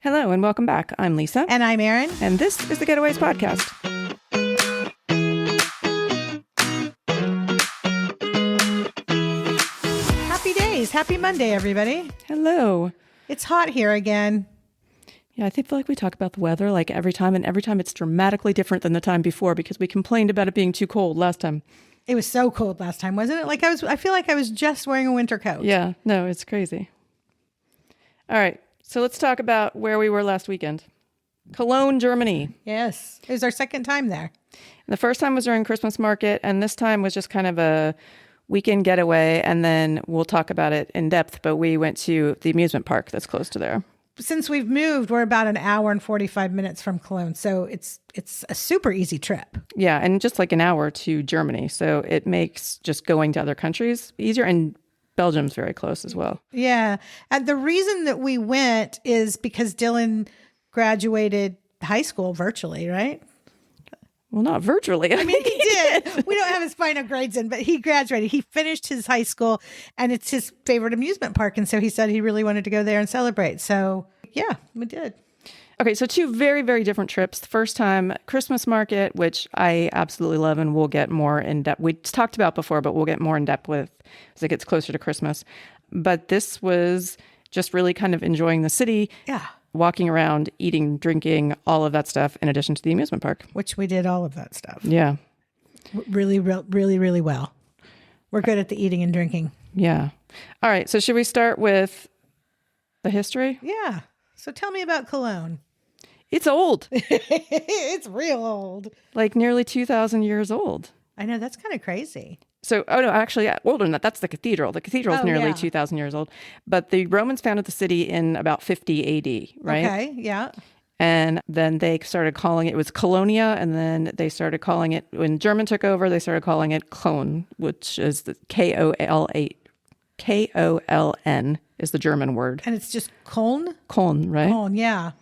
Hello and welcome back. I'm Lisa. And I'm Erin. And this is the Getaways Podcast. Happy days. Happy Monday, everybody. Hello. It's hot here again. Yeah, I feel like we talk about the weather like every time, and every time it's dramatically different than the time before because we complained about it being too cold last time. It was so cold last time, wasn't it? I feel like I was just wearing a winter coat. Yeah, no, it's crazy. All right. So let's talk about where we were last weekend. Cologne, Germany. Yes. It was our second time there. And the first time was during Christmas market, and this time was just kind of a weekend getaway, and then we'll talk about it in depth, but we went to the amusement park that's close to there. Since we've moved, we're about an hour and 45 minutes from Cologne, so it's a super easy trip. Yeah, and just like an hour to Germany, so it makes just going to other countries easier, and Belgium's very close as well. Yeah. And the reason that we went is because Dylan graduated high school virtually, right? Well, not virtually. I mean, he did. We don't have his final grades in, but he graduated. He finished his high school, and it's his favorite amusement park. And so he said he really wanted to go there and celebrate. So, yeah, we did. Okay, so two very, very different trips. The first time, Christmas market, which I absolutely love, and we'll get more in depth. We talked about before, but we'll get more in depth with as it gets closer to Christmas. But this was just really kind of enjoying the city. Yeah. Walking around, eating, drinking, all of that stuff, in addition to the amusement park. Which we did all of that stuff. Yeah. Really, really well. We're good at the eating and drinking. Yeah. All right, so should we start with the history? Yeah. So tell me about Cologne. It's old. It's real old. Like nearly 2,000 years old. I know, that's kind of crazy. So, actually, older than that. That's the cathedral. The cathedral is nearly 2,000 years old. But the Romans founded the city in about 50 AD, right? Okay, yeah. And then they started calling it was Colonia, and then they started calling it, when German took over, they started calling it Köln, which is the K-O-L-N is the German word. And it's just Köln? Köln, right? Köln, yeah.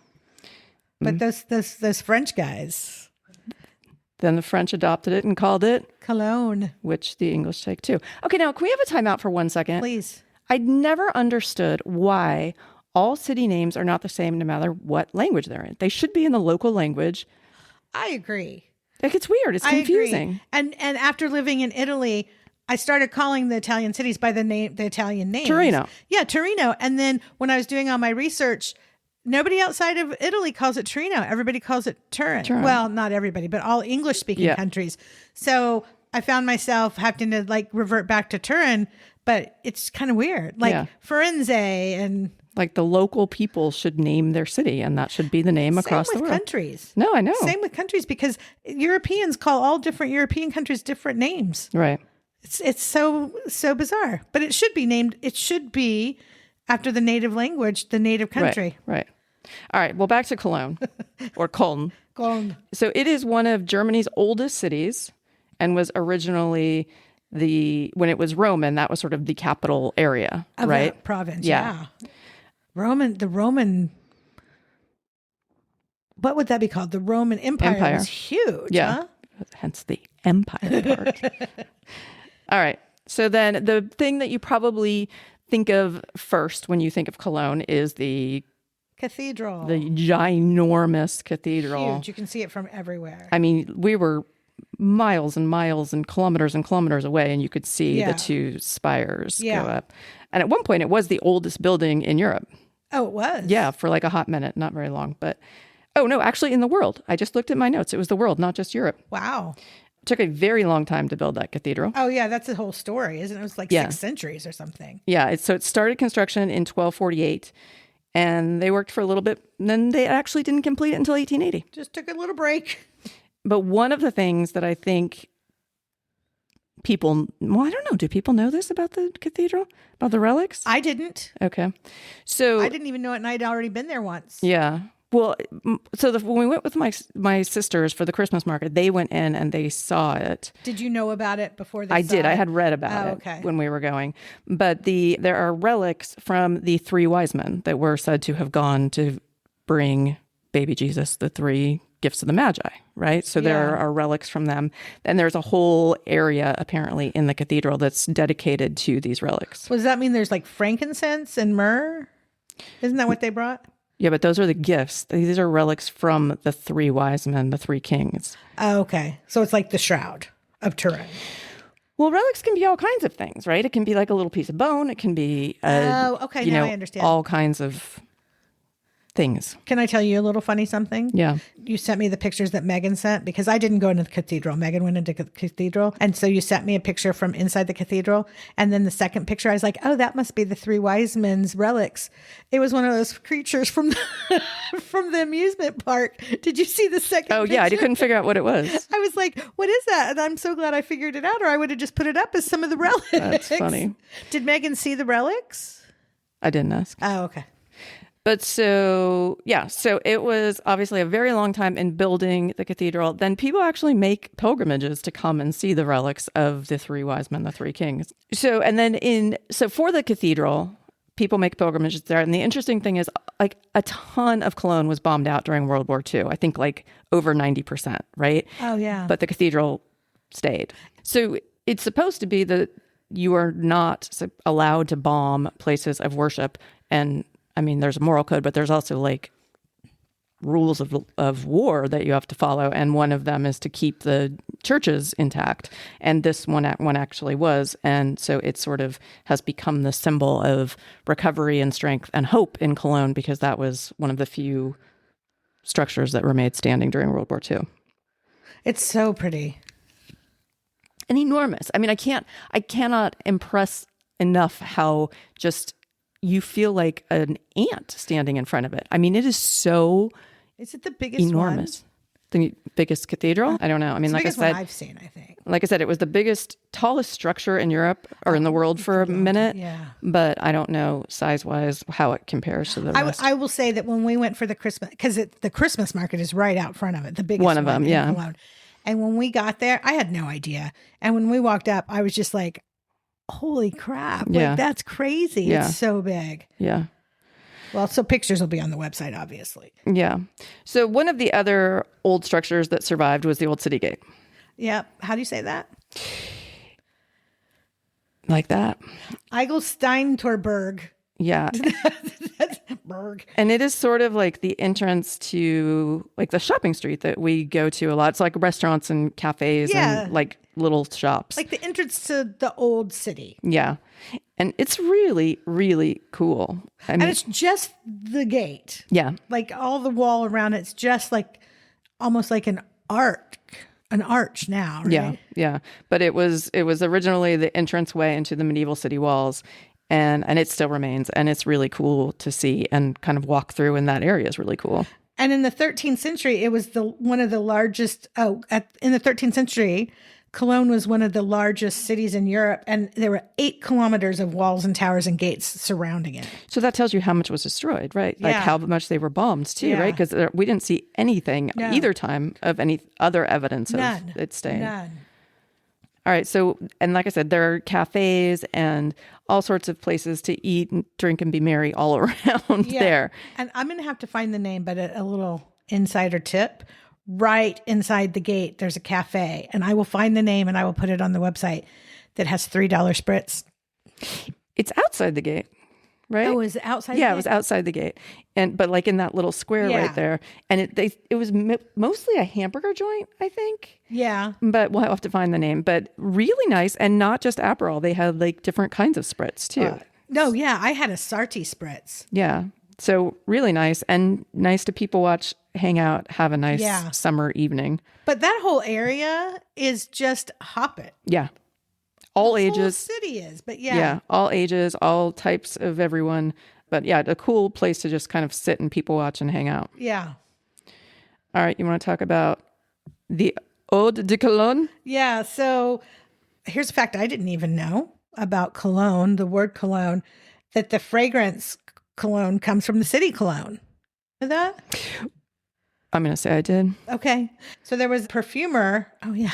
But those French guys. Then the French adopted it and called it Cologne, which the English take too. Okay, now can we have a timeout for 1 second? Please. I'd never understood why all city names are not the same no matter what language they're in. They should be in the local language. I agree. Like, it's weird. It's confusing. And after living in Italy, I started calling the Italian cities by the Italian names. Torino. Yeah, Torino. And then when I was doing all my research, nobody outside of Italy calls it Torino. Everybody calls it Turin. Well, not everybody, but all English-speaking countries. So I found myself having to revert back to Turin, but it's kind of weird. Firenze and... Like, the local people should name their city, and that should be the name across the world. Same with countries. No, I know. Same with countries, because Europeans call all different European countries different names. Right. It's so bizarre. But it should be named, it should be after the native language, the native country. Right. All right. Well, back to Cologne or Köln. Köln. So it is one of Germany's oldest cities and was originally when it was Roman, that was sort of the capital area, of right? That province. Yeah. The Roman, what would that be called? The Roman Empire. Was huge. Yeah. Huh? Hence the empire part. All right. So then the thing that you probably think of first when you think of Cologne is the cathedral. The ginormous cathedral. Huge. You can see it from everywhere. I mean, we were miles and miles and kilometers away, and you could see the two spires go up. And at one point, it was the oldest building in Europe. Oh, it was? Yeah, for like a hot minute. Not very long. But, oh, no, actually in the world. I just looked at my notes. It was the world, not just Europe. Wow. It took a very long time to build that cathedral. Oh, yeah. That's the whole story, isn't it? It was like 6 centuries or something. Yeah. So it started construction in 1248. And they worked for a little bit. And then they actually didn't complete it until 1880. Just took a little break. But one of the things that I think people, well, I don't know. Do people know this about the cathedral? About the relics? I didn't. Okay. So I didn't even know it, and I'd already been there once. Yeah. Well, so when we went with my sisters for the Christmas market, they went in and they saw it. Did you know about it before they I saw did. it? I had read about it when we were going. But there are relics from the 3 wise men that were said to have gone to bring baby Jesus, the 3 gifts of the Magi, right? So there are relics from them. And there's a whole area apparently in the cathedral that's dedicated to these relics. Well, does that mean there's like frankincense and myrrh? Isn't that what they brought? Yeah, but those are the gifts. These are relics from the three wise men, the three kings. Oh, okay. So it's like the Shroud of Turin. Well, relics can be all kinds of things, right? It can be like a little piece of bone. It can be, now I understand. All kinds of things. Can I tell you a little funny something? Yeah. You sent me the pictures that Megan sent because I didn't go into the cathedral. Megan went into the cathedral. And so you sent me a picture from inside the cathedral. And then the second picture, I was like, oh, that must be the three wise men's relics. It was one of those creatures from from the amusement park. Did you see the second picture? Yeah, I couldn't figure out what it was. I was like, what is that? And I'm so glad I figured it out, or I would have just put it up as some of the relics. That's funny. Did Megan see the relics? I didn't ask. Oh, okay. But so it was obviously a very long time in building the cathedral. Then people actually make pilgrimages to come and see the relics of the three wise men, the three kings. So for the cathedral, people make pilgrimages there. And the interesting thing is, like, a ton of Cologne was bombed out during World War II. I think like over 90%, right? Oh, yeah. But the cathedral stayed. So it's supposed to be that you are not allowed to bomb places of worship. And I mean, there's a moral code, but there's also like rules of war that you have to follow. And one of them is to keep the churches intact. And this one actually was. And so it sort of has become the symbol of recovery and strength and hope in Cologne, because that was one of the few structures that remained standing during World War II. It's so pretty. And enormous. I mean, I cannot impress enough how just you feel like an ant standing in front of it. I mean, it is so Is it the biggest enormous. one? The biggest cathedral? I don't know. I mean, it's like I said, one I've seen, I think. Like I said, it was the biggest, tallest structure in Europe or in the world for a minute. Yeah. But I don't know size-wise how it compares to the rest. I will say that when we went for the Christmas, because the Christmas market is right out front of it, the biggest one of them, in yeah. Cologne. And when we got there, I had no idea. And when we walked up, I was just like, holy crap. Yeah. Like, that's crazy. Yeah. It's so big. Yeah. Well, so pictures will be on the website, obviously. Yeah. So one of the other old structures that survived was the old city gate. Yeah. How do you say that? Like that. Eigelsteintorberg. Yeah. That's Berg. And it is sort of like the entrance to like the shopping street that we go to a lot. It's like restaurants and cafes and like little shops. Like the entrance to the old city. Yeah. And it's really, really cool. I mean, and it's just the gate. Yeah. Like all the wall around it's just like almost like an arch now, right? Yeah. Yeah. But it was originally the entranceway into the medieval city walls. And it still remains, and it's really cool to see and kind of walk through, and that area is really cool. And in the 13th century, it was one of the largest. In the 13th century, Cologne was one of the largest cities in Europe, and there were 8 kilometers of walls and towers and gates surrounding it. So that tells you how much was destroyed, right? Like how much they were bombed too, right? Because we didn't see anything either time of any other evidence of it staying. None. All right. So, and like I said, there are cafes and all sorts of places to eat and drink and be merry all around there. And I'm going to have to find the name, but a little insider tip. Right inside the gate, there's a cafe, and I will find the name and I will put it on the website that has $3 spritz. It's outside the gate, right? Oh, is it outside the gate? Yeah, it was outside the gate. But like in that little square right there. And it was mostly a hamburger joint, I think. Yeah. But we'll have to find the name. But really nice, and not just Aperol. They had like different kinds of spritz too. I had a Sarti spritz. Yeah. So really nice, and nice to people watch, hang out, have a nice summer evening. But that whole area is just hop it. Yeah. All the ages. Whole city is, but Yeah, all ages, all types of everyone. But yeah, a cool place to just kind of sit and people watch and hang out. Yeah. All right, you want to talk about the Eau de Cologne? Yeah, so here's a fact I didn't even know about cologne, the word cologne, that the fragrance cologne comes from the city Cologne. Know that? I'm going to say I did. Okay. So there was a perfumer. Oh, yeah.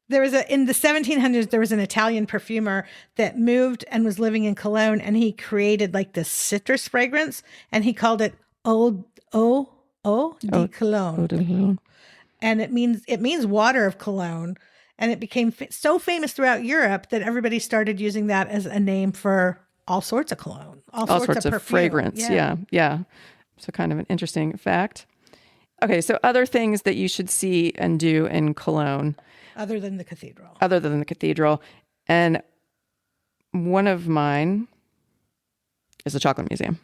In the 1700s, there was an Italian perfumer that moved and was living in Cologne, and he created like this citrus fragrance, and he called it Eau de Cologne. And it means water of Cologne. And it became so famous throughout Europe that everybody started using that as a name for all sorts of cologne, all sorts of perfume. fragrance. Yeah. So kind of an interesting fact. Okay, so other things that you should see and do in Cologne. Other than the cathedral. And one of mine is the chocolate museum.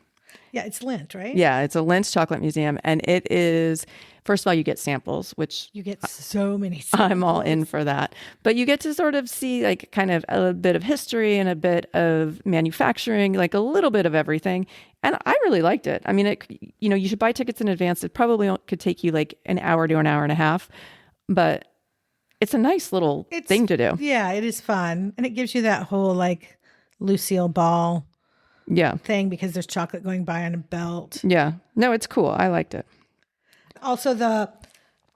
Yeah, it's Lindt, right? Yeah, it's a Lindt chocolate museum. And it is, first of all, you get samples, which... You get so many samples. I'm all in for that. But you get to sort of see like kind of a bit of history and a bit of manufacturing, like a little bit of everything. And I really liked it. I mean, you should buy tickets in advance. It probably could take you like an hour to an hour and a half. But it's a nice little thing to do. Yeah, it is fun. And it gives you that whole like Lucille Ball thing because there's chocolate going by on a belt. Yeah. No, it's cool. I liked it. Also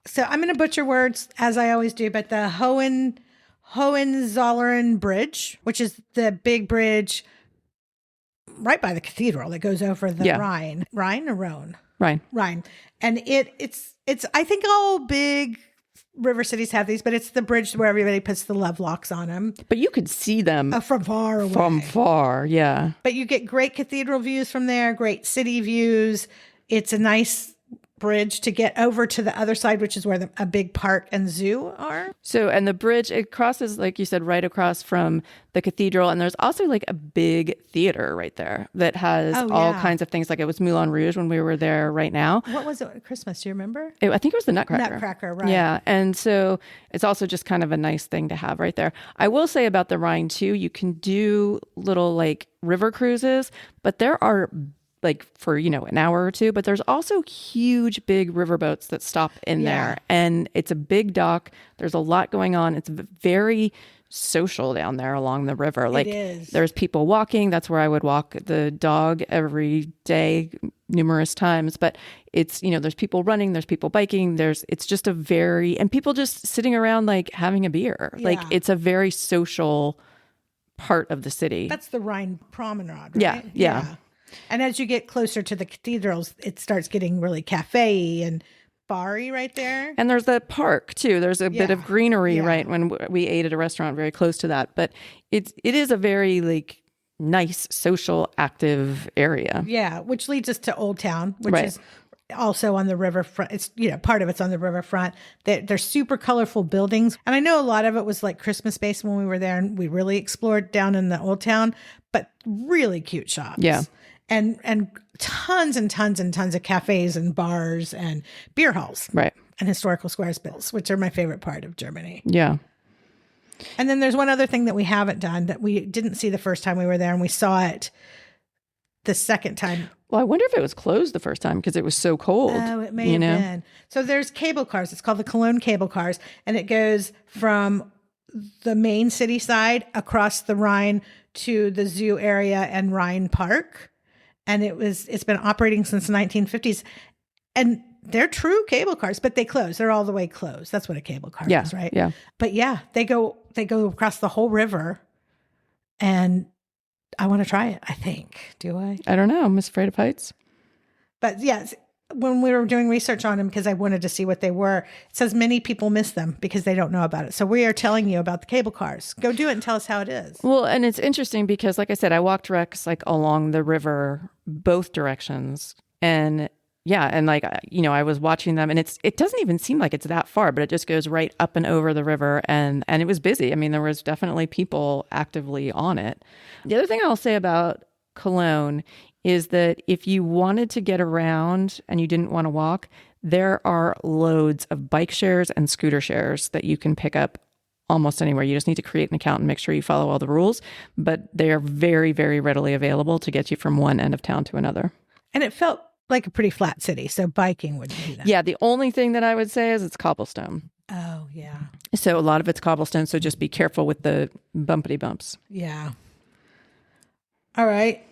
so I'm going to butcher words as I always do, but the Hohenzollern Bridge, which is the big bridge right by the cathedral that goes over the Rhine. Rhine or Rhone? Rhine. And it's I think all big river cities have these, but it's the bridge where everybody puts the love locks on them. But you could see them from far away. From far, yeah. But you get great cathedral views from there, great city views. It's a nice bridge to get over to the other side, which is where a big park and zoo are. So, and the bridge, it crosses, like you said, right across from the cathedral. And there's also like a big theater right there that has all kinds of things. Like it was Moulin Rouge when we were there right now. What was it at Christmas? Do you remember? I think it was the Nutcracker. Nutcracker, right. Yeah. And so it's also just kind of a nice thing to have right there. I will say about the Rhine too, you can do little like river cruises, but there are like for, an hour or two, but there's also huge, big riverboats that stop in there. And it's a big dock. There's a lot going on. It's very social down there along the river. Like there's people walking. That's where I would walk the dog every day, numerous times. But it's, there's people running, there's people biking. It's just and people just sitting around like having a beer. Yeah. Like it's a very social part of the city. That's the Rhine Promenade, right? Yeah. And as you get closer to the cathedrals, it starts getting really cafe and bar-y right there. And there's the park too. There's a bit of greenery right when we ate at a restaurant very close to that. But it is a very like nice, social, active area. Yeah, which leads us to Old Town, which is also on the riverfront. It's, part of it's on the riverfront. They're super colorful buildings. And I know a lot of it was like Christmas based when we were there and we really explored down in the Old Town, but really cute shops. Yeah. And tons and tons and tons of cafes and bars and beer halls. Right. And historical squares bills, which are my favorite part of Germany. Yeah. And then there's one other thing that we haven't done that we didn't see the first time we were there, and we saw it the second time. Well, I wonder if it was closed the first time because it was so cold. Oh, it may have been. So there's cable cars. It's called the Cologne Cable Cars, and it goes from the main city side across the Rhine to the zoo area and Rhine Park. And it's been operating since the 1950s. And they're true cable cars, but they close. They're all the way closed. That's what a cable car is, right? Yeah. But they go across the whole river. And I want to try it, I think. Do I? I don't know. I'm afraid of heights. But yes, when we were doing research on them, because I wanted to see what they were, it says many people miss them because they don't know about it. So we are telling you about the cable cars. Go do it and tell us how it is. Well, and it's interesting because, like I said, I walked Rex like along the river, both directions. And like, I was watching them and it doesn't even seem like it's that far, but it just goes right up and over the river. And it was busy. I mean, there was definitely people actively on it. The other thing I'll say about Cologne is that if you wanted to get around and you didn't want to walk, there are loads of bike shares and scooter shares that you can pick up almost anywhere. You just need to create an account and make sure you follow all the rules, but they are very, very readily available to get you from one end of town to another. And it felt like a pretty flat city, so biking wouldn't do that. Yeah, the only thing that I would say is it's cobblestone. Oh, yeah. So a lot of it's cobblestone, so just be careful with the bumpity bumps. Yeah. All right.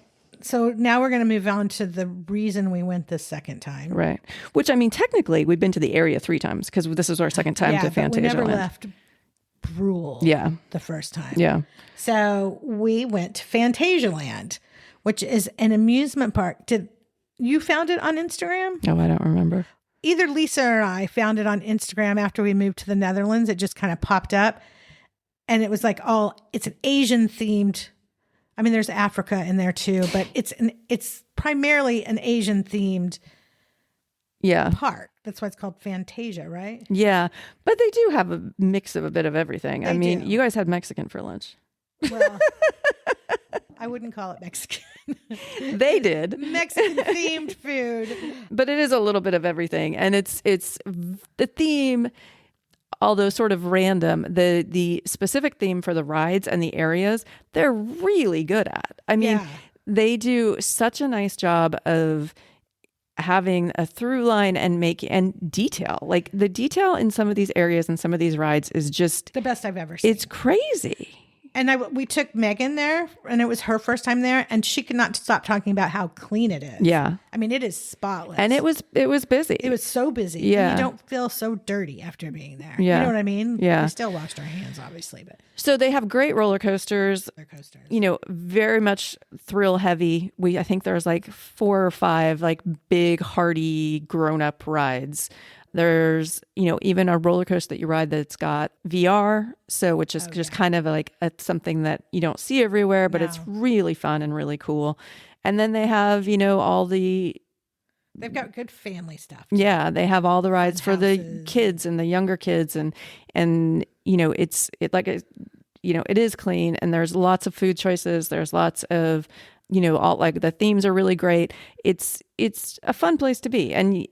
So now we're going to move on to the reason we went the second time. Right. Which, I mean, technically, we've been to the area 3 times because this is our second time to Phantasialand. We never left Brule the first time. Yeah. So we went to Phantasialand, which is an amusement park. Did you found it on Instagram? Oh, I don't remember. Either Lisa or I found it on Instagram after we moved to the Netherlands. It just kind of popped up. And it was like it's an Asian themed I mean, there's Africa in there too, but it's primarily an Asian themed park. That's why it's called Fantasia, right? Yeah. But they do have a mix of a bit of everything. I mean, you guys had Mexican for lunch. Well, I wouldn't call it Mexican. They did. Mexican themed food. But it is a little bit of everything. And it's the theme, although sort of random, the specific theme for the rides and the areas, they're really good at. I mean, they do such a nice job of having a through line and detail. Like the detail in some of these areas and some of these rides is just the best I've ever seen. It's crazy. And we took Megan there, and it was her first time there, and she could not stop talking about how clean it is. Yeah. I mean, it is spotless. And it was busy. It was so busy. Yeah. And you don't feel so dirty after being there. Yeah. You know what I mean? Yeah. We still washed our hands, obviously. But so they have great roller coasters. You know, very much thrill heavy. I think there's like 4 or 5 like big, hardy, grown-up rides. There's, you know, even a roller coaster that you ride that's got VR, which is just kind of like something that you don't see everywhere, but it's really fun and really cool. And then they have, you know, they've got good family stuff. Yeah, they have all the rides for the kids and the younger kids, and you know, it is clean, and there's lots of food choices. There's lots of, you know, all like the themes are really great. It's a fun place to be, and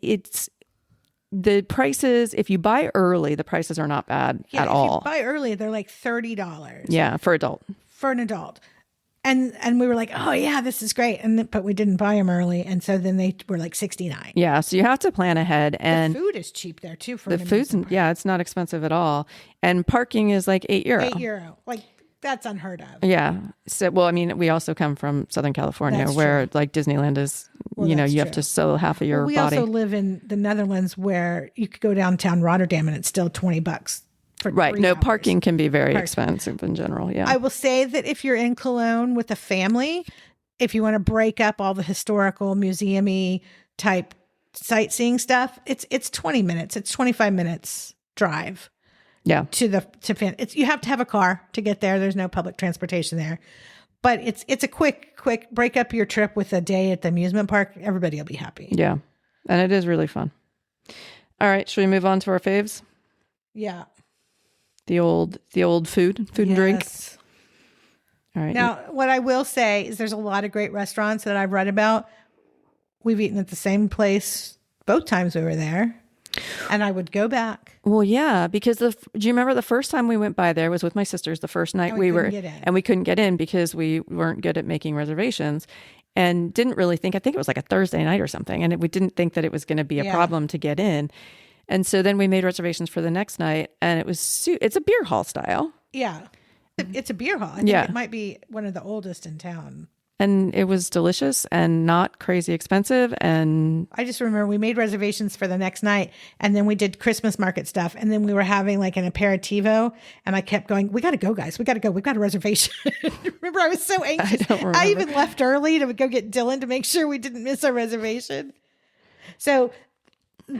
it's. The prices, if you buy early, the prices are not bad at all. If you buy early, they're like $30. Yeah, for an adult. And we were like, oh yeah, this is great. But we didn't buy them early. And so then they were like $69. Yeah. So you have to plan ahead. And the food is cheap there too. The food's, it's not expensive at all. And parking is like €8. €8. Like, that's unheard of. Yeah. So, well, I mean, we also come from Southern California, where like Disneyland is, you know, you have to sell half of your body. We also live in the Netherlands, where you could go downtown Rotterdam and it's still $20 for 3 No, hours. parking can be very expensive in general. Yeah. I will say that if you're in Cologne with a family, if you want to break up all the historical, museum-y type sightseeing stuff, it's 20 minutes. It's 25 minutes drive. Yeah. You have to have a car to get there. There's no public transportation there. But it's a quick break up your trip with a day at the amusement park. Everybody will be happy. Yeah. And it is really fun. All right, should we move on to our faves? Yeah. The old food and drink. All right. Now, what I will say is there's a lot of great restaurants that I've read about. We've eaten at the same place both times we were there. And I would go back. Well, yeah, because do you remember the first time we went by there was with my sisters the first night we couldn't get in because we weren't good at making reservations and didn't really think, I think it was like a Thursday night or something. And we didn't think that it was going to be a problem to get in. And so then we made reservations for the next night, and it's a beer hall style. Yeah. It's a beer hall. I think it might be one of the oldest in town. And it was delicious and not crazy expensive. And I just remember we made reservations for the next night, and then we did Christmas market stuff. And then we were having like an aperitivo, and I kept going, we got to go, guys. We got to go. We've got a reservation. Remember, I was so anxious. I don't remember. I even left early to go get Dylan to make sure we didn't miss our reservation. So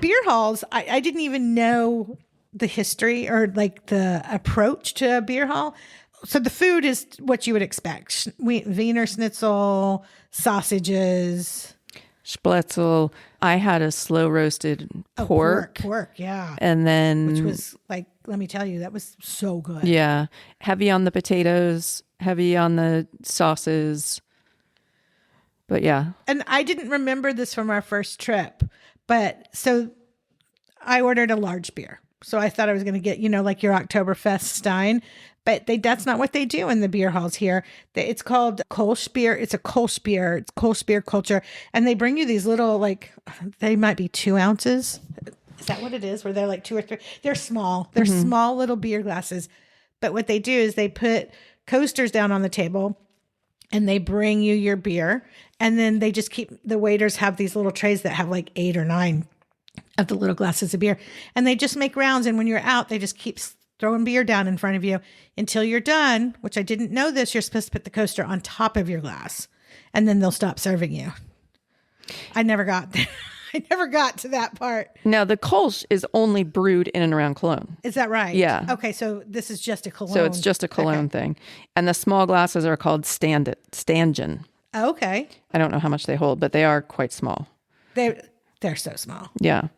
beer halls, I didn't even know the history or like the approach to a beer hall. So the food is what you would expect. Wiener Schnitzel, sausages. Spletzel. I had a slow roasted pork. Pork, yeah. And then... Which was like, let me tell you, that was so good. Yeah. Heavy on the potatoes, heavy on the sauces. But yeah. And I didn't remember this from our first trip. But so I ordered a large beer. So I thought I was going to get, like your Oktoberfest Stein. But that's not what they do in the beer halls here. It's called Kölsch beer. It's a Kölsch beer. It's Kölsch beer culture. And they bring you these little, like, they might be 2 ounces. Is that what it is? Where they're like 2 or 3. They're small. They're small little beer glasses. But what they do is they put coasters down on the table and they bring you your beer. And then they just the waiters have these little trays that have like 8 or 9 of the little glasses of beer. And they just make rounds. And when you're out, they just keep throwing beer down in front of you until you're done, which I didn't know this. You're supposed to put the coaster on top of your glass and then they'll stop serving you. I never got there. I never got to that part. Now, the Kölsch is only brewed in and around Cologne. Is that right? Yeah. Okay, so this is just a Cologne. So it's just a Cologne thing. And the small glasses are called Stangen. Okay. I don't know how much they hold, but they are quite small. They're so small. Yeah.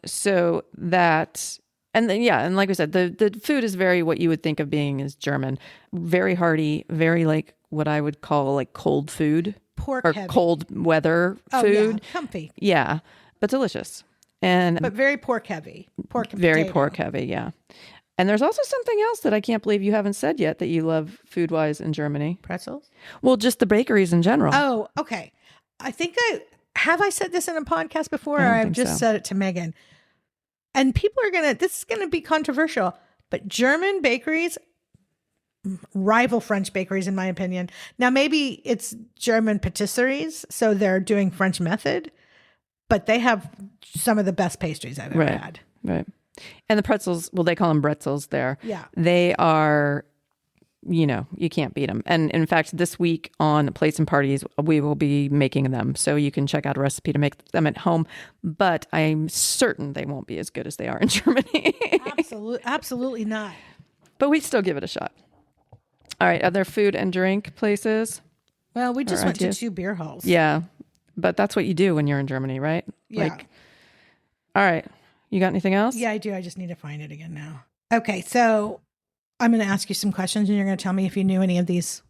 So that, and then, and like we said, the food is very what you would think of being as German. Very hearty, very like what I would call like cold food. Pork or heavy. Cold weather food. Yeah, comfy. Yeah, but delicious. But very pork heavy. Very pork heavy, yeah. And there's also something else that I can't believe you haven't said yet that you love food-wise in Germany. Pretzels? Well, just the bakeries in general. Oh, okay. I think I said this in a podcast before, or I've just said it to Megan. And people are this is going to be controversial, but German bakeries rival French bakeries, in my opinion. Now, maybe it's German patisseries, so they're doing French method, but they have some of the best pastries I've ever had. Right. And the pretzels, well, they call them bretzels there. Yeah. They are, you can't beat them. And in fact, this week on Plates and Parties, we will be making them. So you can check out a recipe to make them at home. But I'm certain they won't be as good as they are in Germany. Absolutely not. But we still give it a shot. All right. Other food and drink places? Well, we just went to 2 beer halls. Yeah. But that's what you do when you're in Germany, right? Yeah. All right. You got anything else? Yeah, I do. I just need to find it again now. Okay. So I'm going to ask you some questions and you're going to tell me if you knew any of these.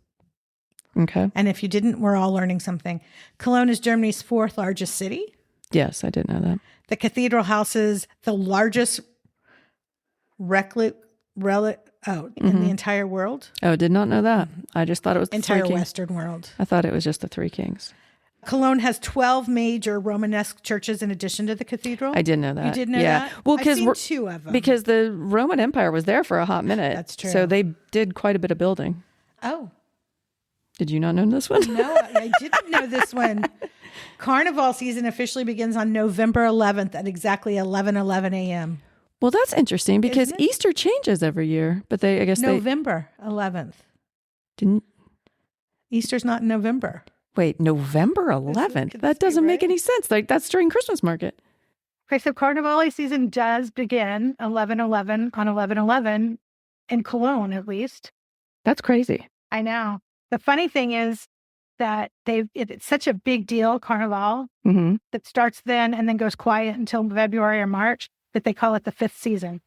Okay. And if you didn't, we're all learning something. Cologne is Germany's 4th largest city. Yes, I did know that. The cathedral houses the largest relic in the entire world. Oh, did not know that. I just thought it was the entire Three Kings. Western world. I thought it was just the Three Kings. Cologne has 12 major Romanesque churches in addition to the cathedral. I did know that. You did know that? Well, I've seen 2 of them. Because the Roman Empire was there for a hot minute. That's true. So they did quite a bit of building. Oh. Did you not know this one? No, I didn't know this one. Carnival season officially begins on November 11th at exactly 11:11 a.m. Well, that's interesting because Easter changes every year, but I guess November 11th. Didn't Easter's not in November. Wait, November 11th? That doesn't make any sense. Like that's during Christmas market. Okay, so Carnival season does begin 11/11 on 11/11 in Cologne, at least. That's crazy. I know. The funny thing is that it's such a big deal, Carnival, that starts then and then goes quiet until February or March, that they call it the 5th season.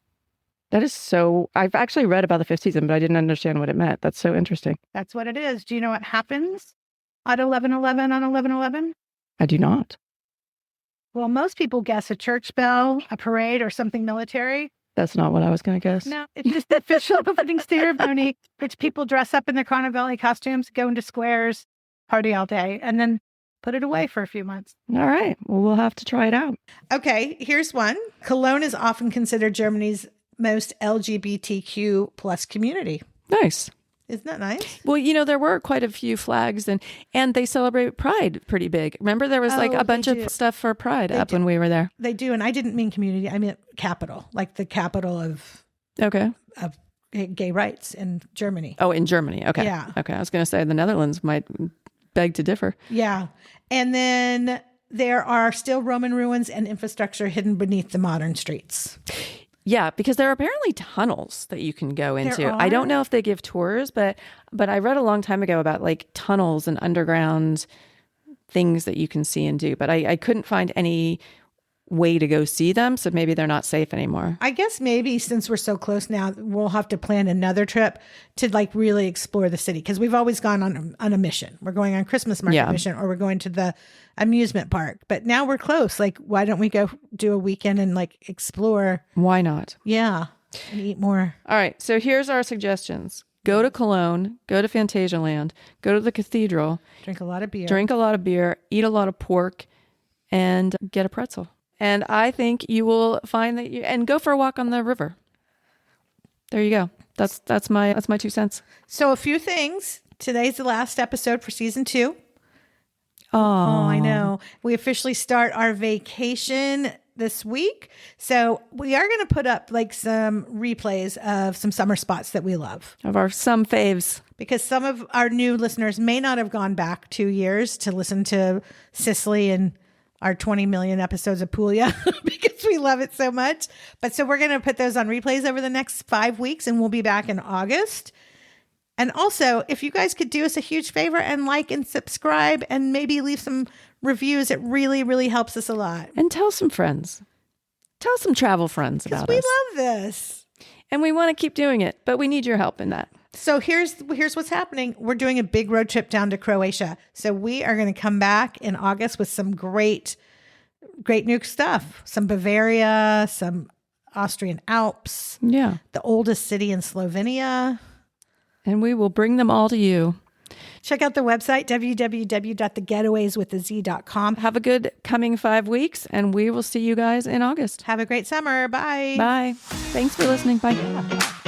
That is so... I've actually read about the 5th season, but I didn't understand what it meant. That's so interesting. That's what it is. Do you know what happens at 11/11 on 11/11? I do not. Well, most people guess a church bell, a parade, or something military. That's not what I was going to guess. No, it's just the official opening ceremony, which people dress up in their Carnival costumes, go into squares, party all day, and then put it away for a few months. All right. Well, we'll have to try it out. Okay, here's one. Cologne is often considered Germany's most LGBTQ plus community. Nice. Isn't that nice? Well, there were quite a few flags and they celebrate Pride pretty big. Remember there was like a bunch of stuff for Pride when we were there. They do. And I didn't mean community. I mean capital, like the capital of gay rights in Germany. Oh, in Germany. Okay. Yeah. Okay. I was going to say the Netherlands might beg to differ. Yeah. And then there are still Roman ruins and infrastructure hidden beneath the modern streets. Yeah, because there are apparently tunnels that you can go into. There are? I don't know if they give tours, but I read a long time ago about like tunnels and underground things that you can see and do. But I couldn't find any way to go see them, so maybe they're not safe anymore. I guess maybe since we're so close now, we'll have to plan another trip to like really explore the city because we've always gone on a mission. We're going on Christmas market mission, or we're going to the amusement park. But now we're close. Like, why don't we go do a weekend and like explore? Why not? Yeah, and eat more. All right. So here's our suggestions. Go to Cologne, go to Phantasialand, go to the cathedral, drink a lot of beer, eat a lot of pork, and get a pretzel. And I think you will find that and go for a walk on the river. There you go. That's my 2 cents. So a few things. Today's the last episode for season 2. Oh, I know. We officially start our vacation this week. So we are going to put up like some replays of some summer spots that we love. Of some faves. Because some of our new listeners may not have gone back 2 years to listen to Cicely and our 20 million episodes of Puglia because we love it so much. But so we're going to put those on replays over the next 5 weeks, and we'll be back in August. And also, if you guys could do us a huge favor and like and subscribe and maybe leave some reviews, it really, really helps us a lot. And tell some friends. Tell some travel friends about us. We love this. And we want to keep doing it, but we need your help in that. So here's what's happening. We're doing a big road trip down to Croatia. So we are going to come back in August with some great new stuff. Some Bavaria, some Austrian Alps. Yeah. The oldest city in Slovenia. And we will bring them all to you. Check out the website, www.thegetawayswithaz.com. Have a good coming 5 weeks, and we will see you guys in August. Have a great summer. Bye. Bye. Thanks for listening. Bye.